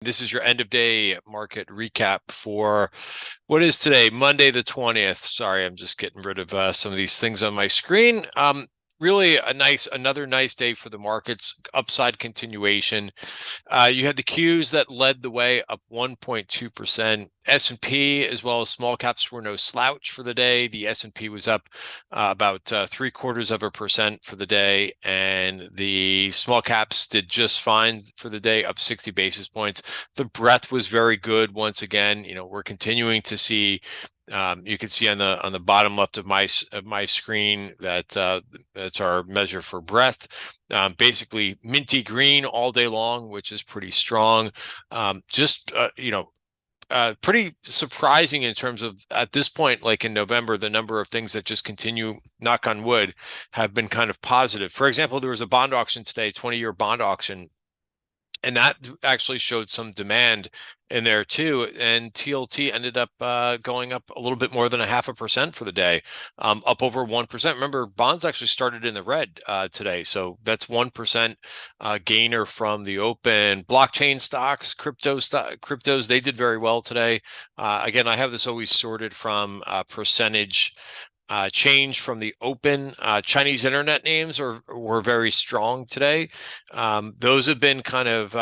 This is your end of day market recap for what is today, Monday the 20th. Sorry, I'm just getting rid of some of these things on my screen. Really another nice day for the markets, upside continuation. You had the Qs that led the way up 1.2%. S&P as well as small caps were no slouch for the day. The S&P was up about 0.75% for the day, and the small caps did just fine for the day, up 60 basis points. The breadth was very good once again. We're continuing to see. You can see on the bottom left of my screen that that's our measure for breadth. Basically minty green all day long, which is pretty strong. Pretty surprising in terms of at this point, like in November, the number of things that just continue, knock on wood, have been kind of positive. For example, there was a bond auction today, 20-year bond auction, and that actually showed some demand in there too. And TLT ended up going up a little bit more than 0.5% for the day, up over 1%. Remember, bonds actually started in the red today, so that's 1% gainer from the open. Blockchain stocks, cryptos, they did very well today. Again, I have this always sorted from percentage change from the open. Chinese internet names were very strong today. Those have been kind of,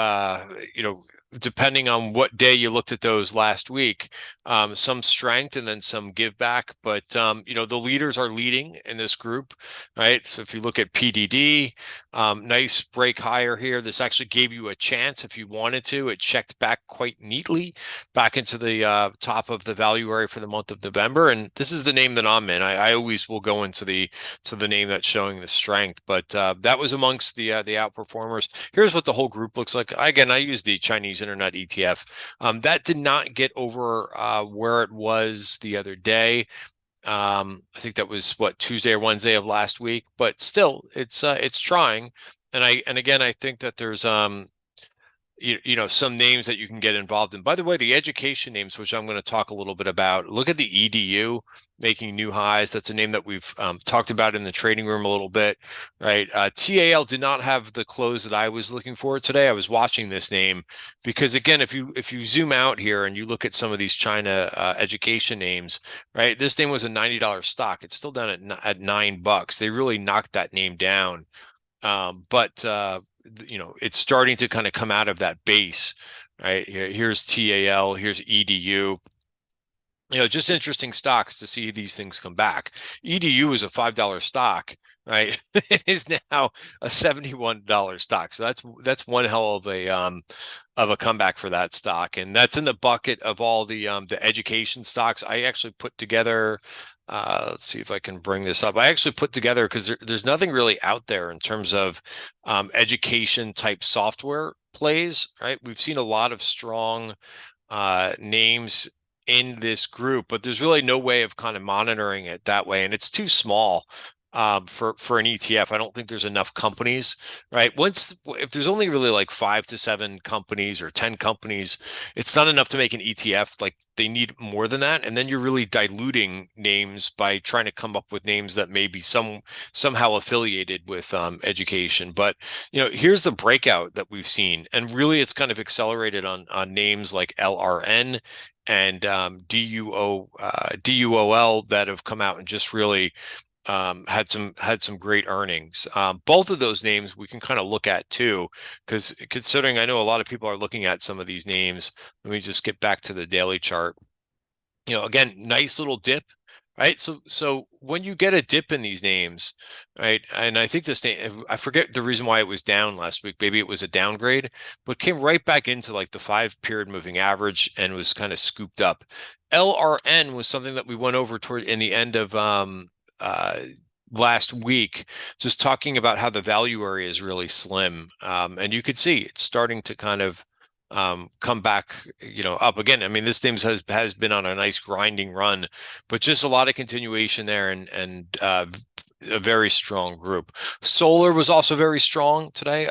depending on what day you looked at those last week, some strength and then some give back. But, the leaders are leading in this group, right? So if you look at PDD, nice break higher here. This actually gave you a chance if you wanted to. It checked back quite neatly back into the top of the value area for the month of November. And this is the name that I'm in. I always will go into the name that's showing the strength, but that was amongst the outperformers. Here's what the whole group looks like. Again, I use the Chinese Internet ETF. That did not get over where it was the other day. I think that was Tuesday or Wednesday of last week, but still, it's trying. And again, I think that there's some names that you can get involved in. By the way, the education names, which I'm going to talk a little bit about, look at the EDU making new highs. That's a name that we've talked about in the trading room a little bit, right? TAL did not have the close that I was looking for today. I was watching this name because, again, if you zoom out here and you look at some of these China education names, right? This name was a $90 stock. It's still down at $9. They really knocked that name down. But it's starting to kind of come out of that base, right? Here's TAL, here's EDU. Just interesting stocks to see these things come back. EDU is a $5 stock, right? It is now a $71 stock. So that's one hell of a comeback for that stock. And that's in the bucket of all the education stocks. I actually put together, let's see if I can bring this up. I actually put together, because there's nothing really out there in terms of education type software plays, right? We've seen a lot of strong names in this group, but there's really no way of kind of monitoring it that way, and it's too small for an ETF. I don't think there's enough companies, right? If there's only really like 5 to 7 companies or 10 companies, it's not enough to make an ETF. Like, they need more than that, and then you're really diluting names by trying to come up with names that may be somehow affiliated with education. But here's the breakout that we've seen, and really it's kind of accelerated on names like LRN and DUOL that have come out and just really had some great earnings. Both of those names we can kind of look at too, because considering I know a lot of people are looking at some of these names. Let me just get back to the daily chart. Again, nice little dip, right? So when you get a dip in these names, right? And I think this name, I forget the reason why it was down last week. Maybe it was a downgrade, but came right back into like the 5-period moving average and was kind of scooped up. LRN was something that we went over toward in the end of last week, just talking about how the value area is really slim. And you could see it's starting to kind of come back, up again. I mean, this thing has been on a nice grinding run, but just a lot of continuation there, and a very strong group. Solar was also very strong today.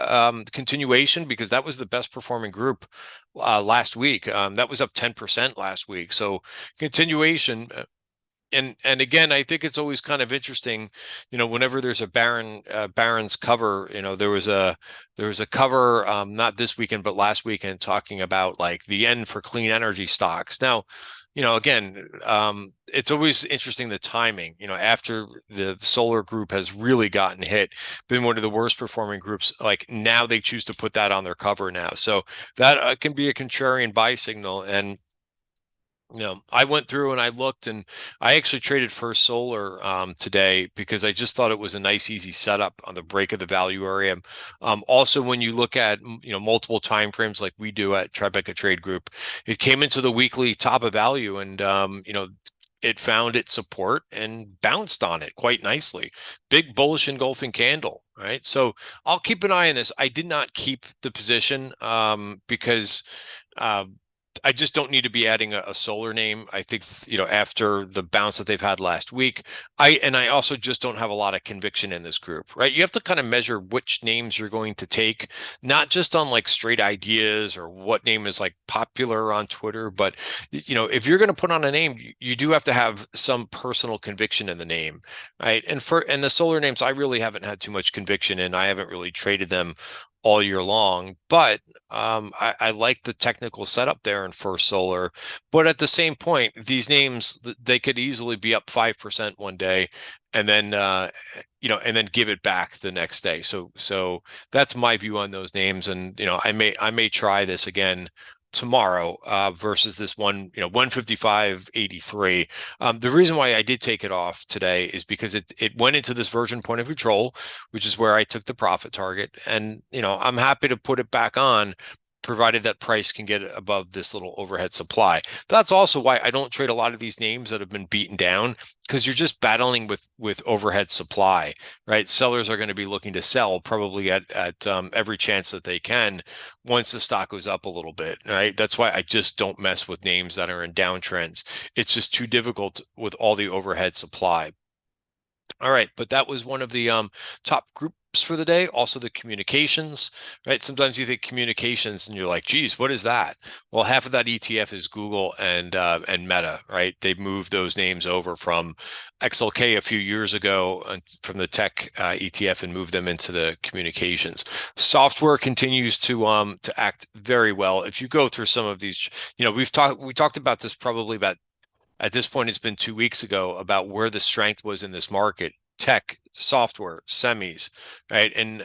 Continuation, because that was the best performing group last week. That was up 10% last week. So continuation. and again, I think it's always kind of interesting, whenever there's a Barron's cover. There was a cover, not this weekend but last weekend, talking about like the end for clean energy stocks. Now, again, it's always interesting the timing. After the solar group has really gotten hit, been one of the worst performing groups. Like now they choose to put that on their cover now, so that can be a contrarian buy signal. And I went through and I looked, and I actually traded First Solar today because I just thought it was a nice, easy setup on the break of the value area. Also, when you look at multiple time frames like we do at Tribeca Trade Group, it came into the weekly top of value, and it found its support and bounced on it quite nicely. Big bullish engulfing candle, right? So I'll keep an eye on this. I did not keep the position because. I just don't need to be adding a solar name. I think, after the bounce that they've had last week, I also just don't have a lot of conviction in this group, right? You have to kind of measure which names you're going to take, not just on like straight ideas or what name is like popular on Twitter, but if you're going to put on a name, you do have to have some personal conviction in the name, right? And the solar names, I really haven't had too much conviction in. I haven't really traded them all year long, but I like the technical setup there in First Solar. But at the same point, these names, they could easily be up 5% one day, and then and then give it back the next day. So that's my view on those names. And I may try this again tomorrow versus this 155.83. The reason why I did take it off today is because it went into this version point of control, which is where I took the profit target. And I'm happy to put it back on, provided that price can get above this little overhead supply. That's also why I don't trade a lot of these names that have been beaten down, because you're just battling with overhead supply, right? Sellers are going to be looking to sell probably at every chance that they can once the stock goes up a little bit, right? That's why I just don't mess with names that are in downtrends. It's just too difficult with all the overhead supply. All right, but that was one of the top groups for the day. Also, the communications, right? Sometimes you think communications and you're like, geez, what is that? Well, half of that ETF is Google and Meta, right? They moved those names over from XLK a few years ago from the tech ETF and moved them into the communications. Software continues to act very well. If you go through some of these, we talked about this probably about, at this point, it's been 2 weeks ago, about where the strength was in this market: tech, software, semis, right? And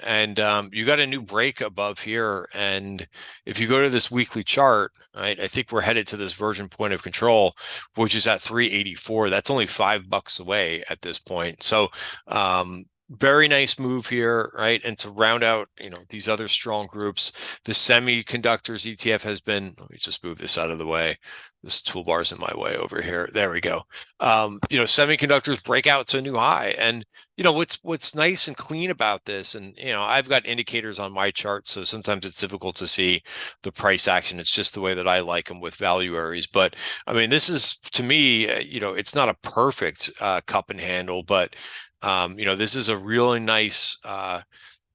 you got a new break above here. And if you go to this weekly chart, right, I think we're headed to this version point of control, which is at 384. That's only $5 away at this point. So very nice move here, right? And to round out, these other strong groups, the semiconductors ETF has been, let me just move this out of the way. This toolbar's in my way over here. There we go. Semiconductors break out to a new high. And, what's nice and clean about this, and, I've got indicators on my chart, so sometimes it's difficult to see the price action. It's just the way that I like them with value areas. But I mean, this is, to me, it's not a perfect cup and handle, but this is a really nice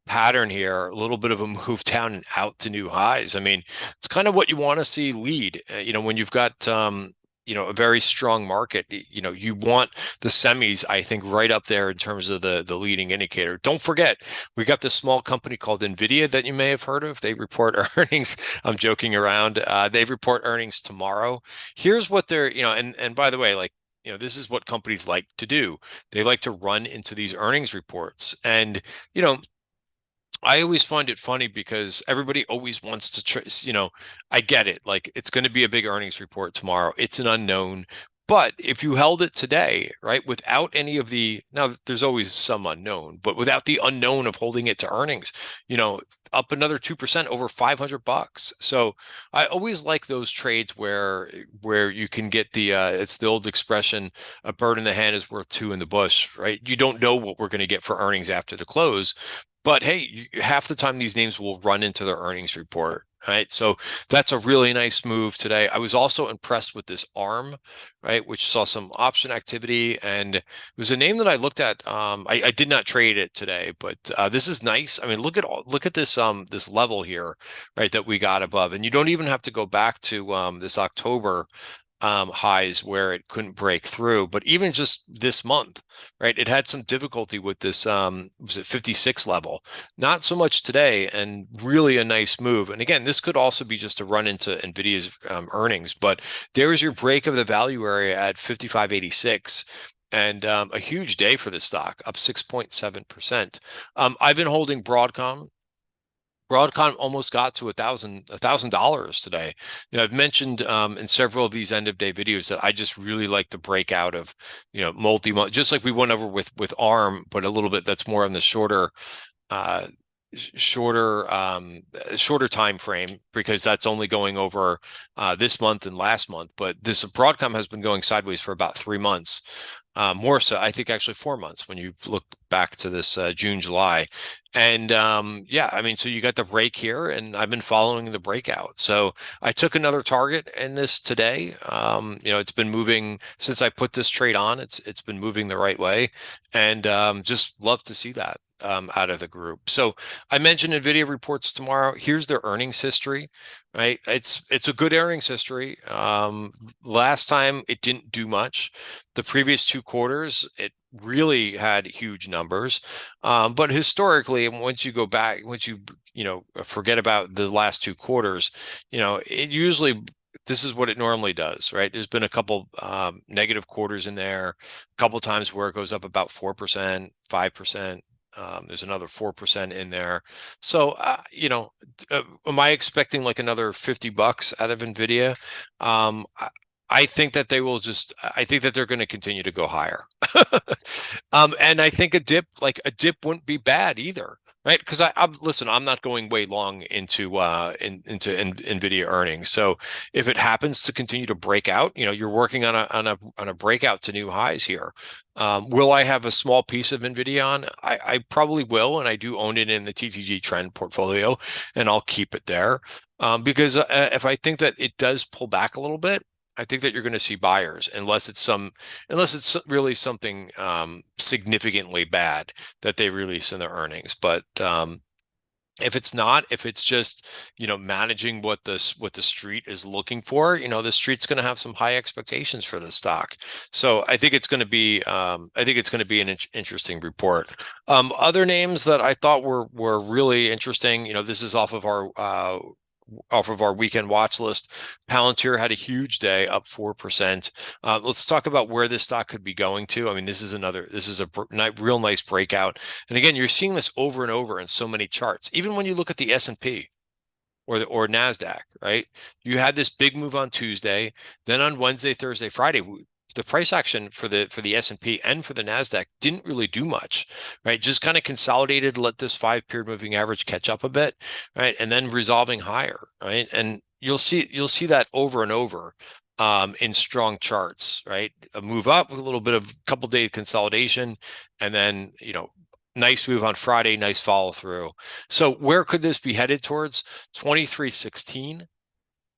pattern here, a little bit of a move down and out to new highs. I mean, it's kind of what you want to see lead, when you've got, a very strong market. You want the semis, I think, right up there in terms of the leading indicator. Don't forget, we got this small company called NVIDIA that you may have heard of. They report earnings. I'm joking around. They report earnings tomorrow. Here's what they're, and by the way, like, this is what companies like to do. They like to run into these earnings reports. And, I always find it funny because everybody always wants to, I get it. Like, it's going to be a big earnings report tomorrow. It's an unknown. But if you held it today, right, without any of now there's always some unknown, but without the unknown of holding it to earnings, up another 2% over $500. So I always like those trades where you can get it's the old expression, a bird in the hand is worth two in the bush, right? You don't know what we're going to get for earnings after the close. But hey, half the time these names will run into their earnings report, right? So that's a really nice move today. I was also impressed with this ARM, right, which saw some option activity, and it was a name that I looked at. I did not trade it today, but this is nice. I mean, look at this this level here, right, that we got above, and you don't even have to go back to this October. highs where it couldn't break through. But even just this month, right, it had some difficulty with this, was it 56 level? Not so much today, and really a nice move. And again, this could also be just a run into NVIDIA's earnings, but there's your break of the value area at 55.86. And a huge day for the stock, up 6.7%. I've been holding Broadcom. Broadcom almost got to $1,000 today. I've mentioned in several of these end of day videos that I just really like the breakout of, multi, just like we went over with ARM, but a little bit that's more on the uh, shorter shorter time frame, because that's only going over this month and last month. But this Broadcom has been going sideways for about 3 months. More so, I think actually 4 months when you look back to this June, July. And yeah, I mean, so you got the break here, and I've been following the breakout. So I took another target in this today. It's been moving since I put this trade on. It's been moving the right way, and just love to see that out of the group. So I mentioned NVIDIA reports tomorrow. Here's their earnings history, right? It's a good earnings history. Last time it didn't do much. The previous 2 quarters, it really had huge numbers. But historically, and once you go back, once you forget about the last 2 quarters, it usually, this is what it normally does, right? There's been a couple negative quarters in there, a couple times where it goes up about 4%, 5%. There's another 4% in there. So, am I expecting like another $50 out of NVIDIA? I think that I think that they're going to continue to go higher. And I think a dip wouldn't be bad either. Right, because listen, I'm not going way long into NVIDIA earnings. So if it happens to continue to break out, you're working on a breakout to new highs here. Will I have a small piece of NVIDIA on? I probably will, and I do own it in the TTG trend portfolio, and I'll keep it there. Because if I think that it does pull back a little bit, I think that you're going to see buyers, unless it's really something significantly bad that they release in their earnings. But if it's not, if it's just managing what the street is looking for, the street's going to have some high expectations for the stock. So I think it's going to be an interesting report. Other names that I thought were really interesting. This is off of our weekend watch list. Palantir had a huge day, up 4%. Let's talk about where this stock could be going to. I mean, this is a real nice breakout. And again, you're seeing this over and over in so many charts. Even when you look at the S&P or NASDAQ, right? You had this big move on Tuesday. Then on Wednesday, Thursday, Friday, the price action for the S&P and for the NASDAQ didn't really do much, right? Just kind of consolidated, let this 5-period moving average catch up a bit, right? And then resolving higher, right? And you'll see that over and over in strong charts, right? A move up, a little bit of couple day consolidation, and then, nice move on Friday, nice follow through. So where could this be headed towards? 2316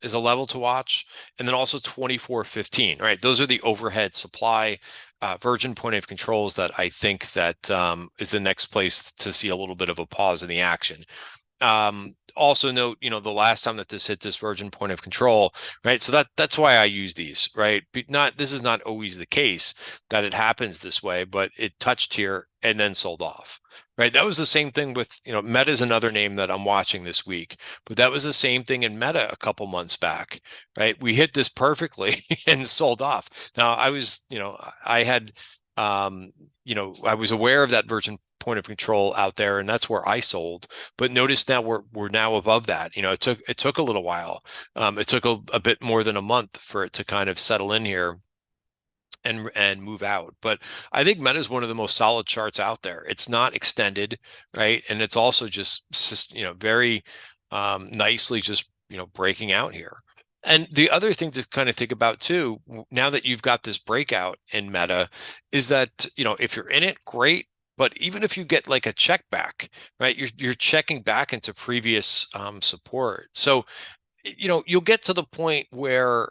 is a level to watch, and then also 2415. Right, those are the overhead supply virgin point of controls that I think that is the next place to see a little bit of a pause in the action. Also note, the last time that this hit this virgin point of control, right? So that's why I use these, right? This is not always the case that it happens this way, but it touched here and then sold off, right? That was the same thing with, Meta is another name that I'm watching this week, but that was the same thing in Meta a couple months back, right? We hit this perfectly and sold off. Now I was, I had, I was aware of that virgin point of control out there, and that's where I sold. But notice now we're now above that. It took a little while. It took a bit more than a month for it to kind of settle in here and move out. But I think Meta is one of the most solid charts out there. It's not extended, right? And it's also just very nicely just breaking out here. And the other thing to kind of think about too, now that you've got this breakout in Meta, is that if you're in it, great. But even if you get like a check back, right, you're checking back into previous support. So you'll get to the point where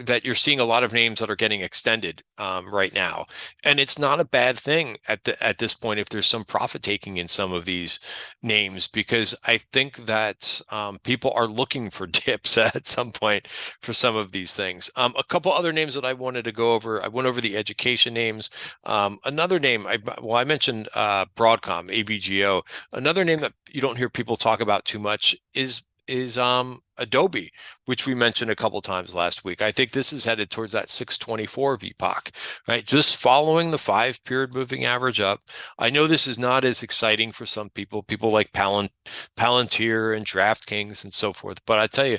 that you're seeing a lot of names that are getting extended right now, and it's not a bad thing at this point if there's some profit taking in some of these names, because I think that people are looking for dips at some point for some of these things. A couple other names that I wanted to go over. I went over the education names. Another name, I mentioned Broadcom, AVGO. Another name that you don't hear people talk about too much is Adobe, which we mentioned a couple times last week. I think this is headed towards that 624 VPOC, right? Just following the 5-period moving average up. I know this is not as exciting for some people, like Palantir and DraftKings and so forth. But I tell you,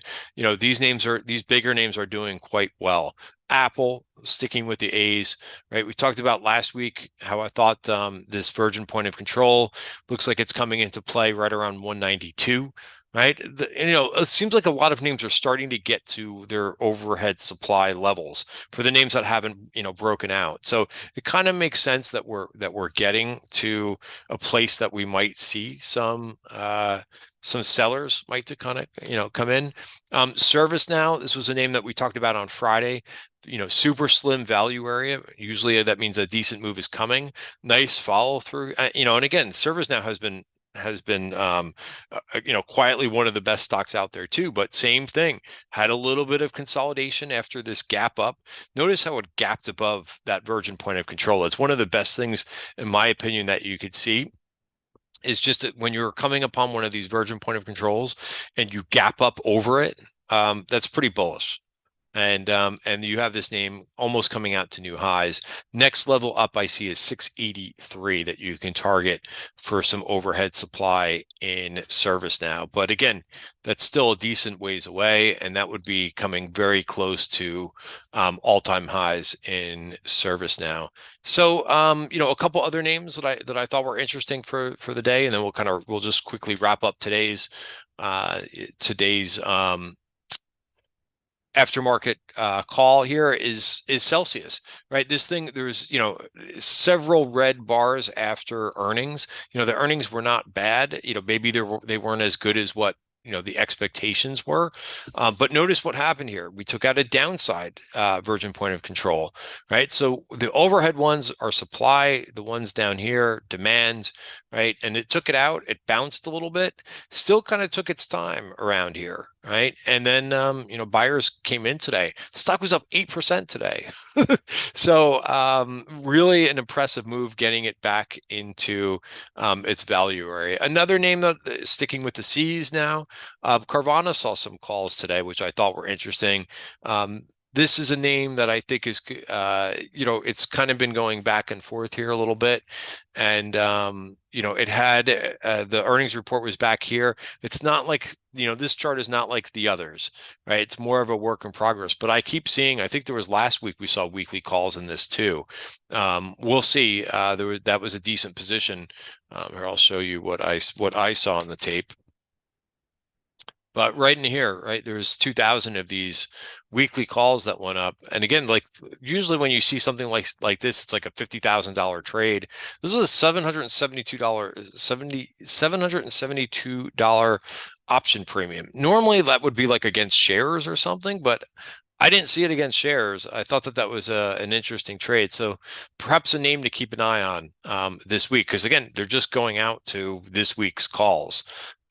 these bigger names are doing quite well. Apple sticking with the A's, right? We talked about last week how I thought this Virgin point of control looks like it's coming into play right around 192. Right. It seems like a lot of names are starting to get to their overhead supply levels for the names that haven't, broken out. So it kind of makes sense that we're getting to a place that we might see some sellers might to kind of, come in. ServiceNow, this was a name that we talked about on Friday. Super slim value area. Usually that means a decent move is coming. Nice follow through. And again, ServiceNow has been quietly one of the best stocks out there too, but same thing, had a little bit of consolidation after this gap up. Notice how it gapped above that Virgin point of control. It's one of the best things, in my opinion, that you could see, is just that when you're coming upon one of these Virgin point of controls and you gap up over it, that's pretty bullish. And you have this name almost coming out to new highs. Next level up I see is 683 that you can target for some overhead supply in ServiceNow. But again, that's still a decent ways away, and that would be coming very close to all-time highs in ServiceNow. So a couple other names that I thought were interesting for the day, and then we'll just quickly wrap up today's aftermarket call here is Celsius, right? This thing, there's several red bars after earnings. The earnings were not bad. Maybe they weren't as good as what the expectations were, but notice what happened here. We took out a downside Virgin point of control, right? So the overhead ones are supply, the ones down here demand, right? And it took it out, it bounced a little bit, still kind of took its time around here, right? And then buyers came in today. The stock was up 8% today. So really an impressive move, getting it back into its value area. Another name that sticking with the C's now, Carvana saw some calls today, which I thought were interesting. This is a name that I think is, it's kind of been going back and forth here a little bit. And, it had the earnings report was back here. It's not like, this chart is not like the others, right? It's more of a work in progress. But I keep seeing, I think there was last week we saw weekly calls in this too. We'll see. That was a decent position. Here, I'll show you what I saw on the tape. But right in here, right, there's 2,000 of these weekly calls that went up. And again, like usually when you see something like this, it's like a $50,000 trade. This was a $772 option premium. Normally that would be like against shares or something, but I didn't see it against shares. I thought that was an interesting trade. So perhaps a name to keep an eye on this week, because again, they're just going out to this week's calls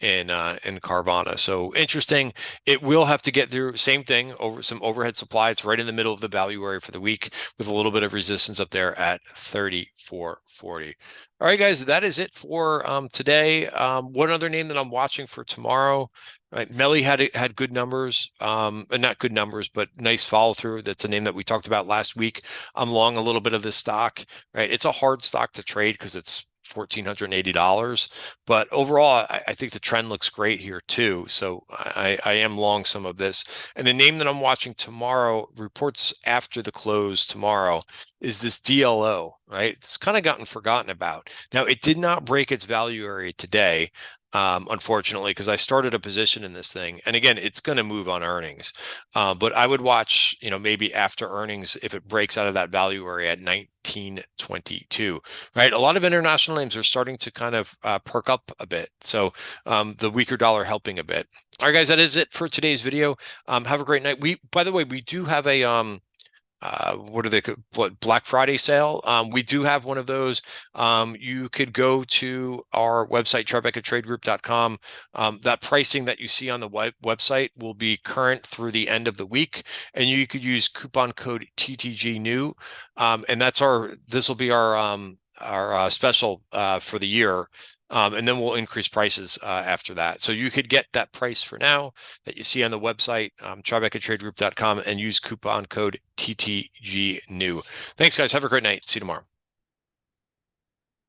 in Carvana. So interesting. It will have to get through same thing over some overhead supply. It's right in the middle of the value area for the week with a little bit of resistance up there at 34.40. All right, guys, that is it for today. One other name that I'm watching for tomorrow. Right, Melly had good numbers, not good numbers, but nice follow through. That's a name that we talked about last week. I'm long a little bit of this stock. Right, it's a hard stock to trade because it's $1,480, but overall, I think the trend looks great here too. So I am long some of this. And the name that I'm watching tomorrow, reports after the close tomorrow, is this DLO. Right, it's kind of gotten forgotten about. Now, it did not break its value area today. unfortunately, because I started a position in this thing. And again, it's going to move on earnings. But I would watch, maybe after earnings if it breaks out of that value area at 1922, right? A lot of international names are starting to kind of perk up a bit. So the weaker dollar helping a bit. All right, guys, that is it for today's video. Have a great night. By the way, we do have a what are they, Black Friday sale. We do have one of those. You could go to our website, tribecatradegroup.com. That pricing that you see on the website will be current through the end of the week, and you could use coupon code TTG new. And this will be our special for the year. And then we'll increase prices after that. So you could get that price for now that you see on the website, tribecatradegroup.com, and use coupon code TTG new. Thanks, guys. Have a great night. See you tomorrow.